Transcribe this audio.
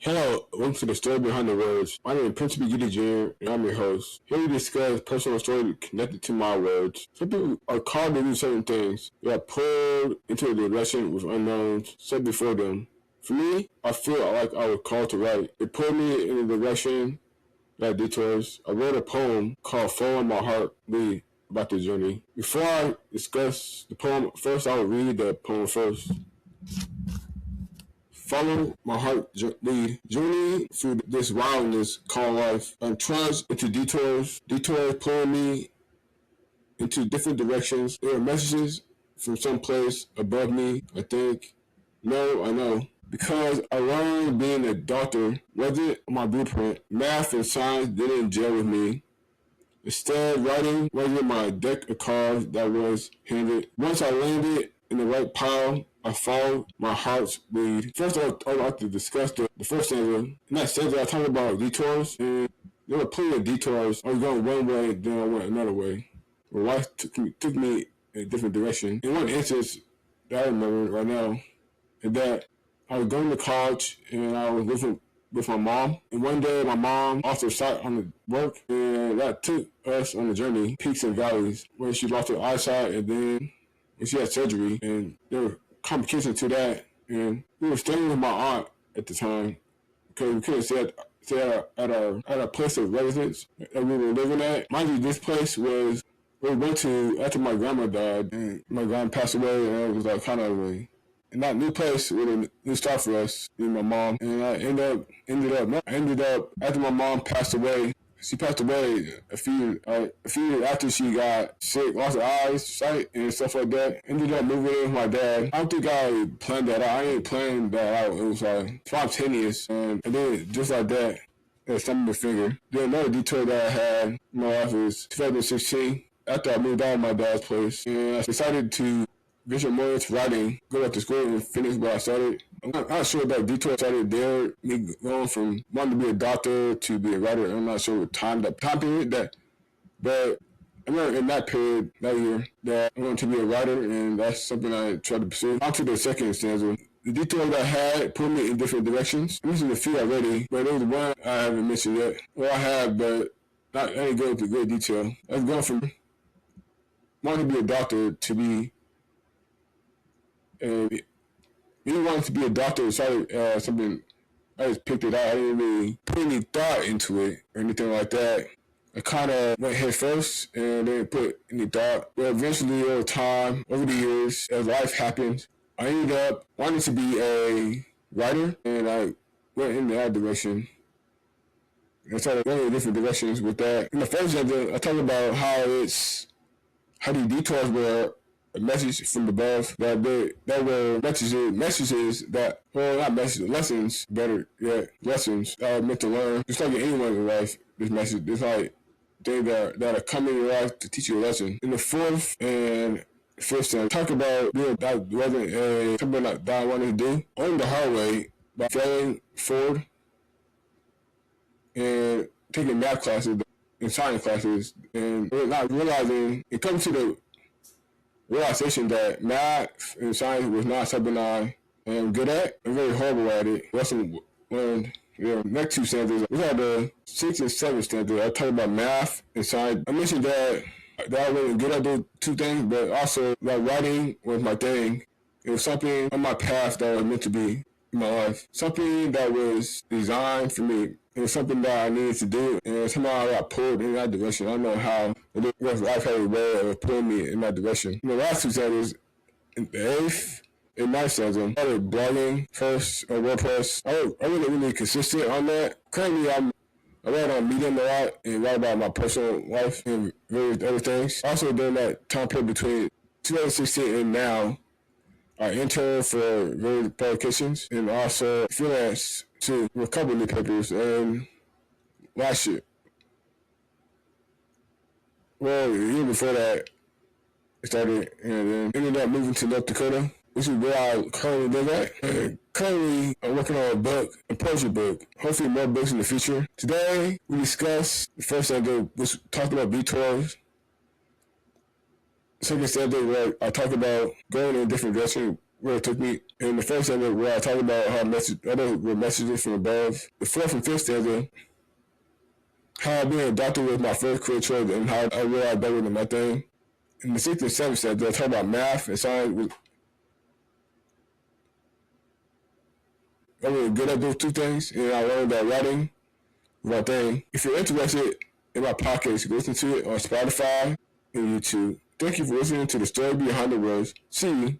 Hello, welcome to the story behind the words. My name is Principal Giddy Jr., and I'm your host. Here we discuss personal stories connected to my words. Some people are called to do certain things. They are pulled into a direction with unknowns set before them. For me, I feel like I was called to write. It pulled me in a direction like Detours. I wrote a poem called Following My Heart Lead about the journey. Before I discuss the poem, first I will read the poem first. Follow my heart lead. Journey through this wildness called life. I'm trudged into detours. Detours pulling me into different directions. There are messages from someplace above me, I think. No, I know. Because I learned being a doctor wasn't my blueprint. Math and science didn't gel with me. Instead, writing wasn't my deck of cards that was handed. Once I landed in the right pile, I followed my heart's lead. First, I'd like to discuss the first stanza. In that stanza, I talked about detours, and there were plenty of detours. I was going one way, then I went another way. My life took me in a different direction. In one instance that I remember right now, is that I was going to college, and I was living with my mom. And one day, my mom lost her sight on the work, and that took us on a journey, peaks and valleys, where she lost her eyesight, and then when she had surgery, and there were complications to that. And we were staying with my aunt at the time because we couldn't stay at our place of residence that we were living at. Mind you, this place was where we went to after my grandma died, and my grandma passed away, and it was like kind of a and that new place was a new start for us, me and my mom. And I ended up after my mom passed away. She passed away a few years after she got sick, lost her eyesight and stuff like that. Ended up moving in with my dad. I don't think I planned that out. I ain't planned that out. It was like spontaneous, and then just like that, there's something to figure. Then another detour that I had in my life was 2016. After I moved out of my dad's place, and I decided to venture more into writing, go back to school and finish what I started. I'm not sure that detour started there, me going from wanting to be a doctor to be a writer. I'm not sure what time period that, but I remember in that period, that year, that I wanted to be a writer, and that's something I tried to pursue. On to the second stanza. The detour that I had put me in different directions. I mentioned a few already, but there was one I haven't mentioned yet. Well, I have, but I ain't go into great detail. I was going from wanting to be a doctor to be me wanting to be a doctor was something I just picked it out. I didn't really put any thought into it or anything like that. I kind of went head first and didn't put any thought. But eventually, over time, over the years, as life happened, I ended up wanting to be a writer, and I went in that direction. I started going in different directions with that. In the first chapter, I talked about how the detours were a message from above, that were messages that, well, not messages, lessons, better yet, lessons that I meant to learn. Just like in anyone's life, this message, there's like things that are coming in your life to teach you a lesson. In the fourth and fifth time, talk about that wasn't something that I wanted to do. I learned the hard way by failing forward and taking math classes and science classes, and not realizing it comes to the realization that math and science was not something I am good at. I'm very horrible at it. Lesson learned. Next two stanzas. These are the 6th and 7th stanzas. I talk about math and science. I mentioned that I wasn't good at those two things, but also that writing was my thing. It was something on my path that was meant to be in my life. Something that was designed for me. It was something that I needed to do, and somehow I got pulled in that direction. I don't know how, but life had a way of pulling me in that direction. In the last two stanzas, in the 8th and 9th stanza, I started blogging first on WordPress. I wasn't really consistent on that. Currently, I write on Medium a lot and write about my personal life and various other things. Also, during that time period between 2016 and now, I interned for various publications and also freelance to a couple of newspapers. And last year, well, a year before that, I started and then ended up moving to North Dakota, which is where I currently live at. And currently, I'm working on a poetry book. Hopefully, more books in the future. Today, we discussed the first stanza, which talked about detours. Second stanza, where I talked about going in a different direction where it took me. In the first stanza, where I talk about how other were messages from above. The fourth and fifth stanza, how being a doctor was my first career choice and how I realized that wasn't my thing. In the sixth and seventh stanza, I talk about math and science. I was good at those two things, and I learned that writing was my thing. If you're interested in my podcast, you can listen to it on Spotify and YouTube. Thank you for listening to the story behind the words. See you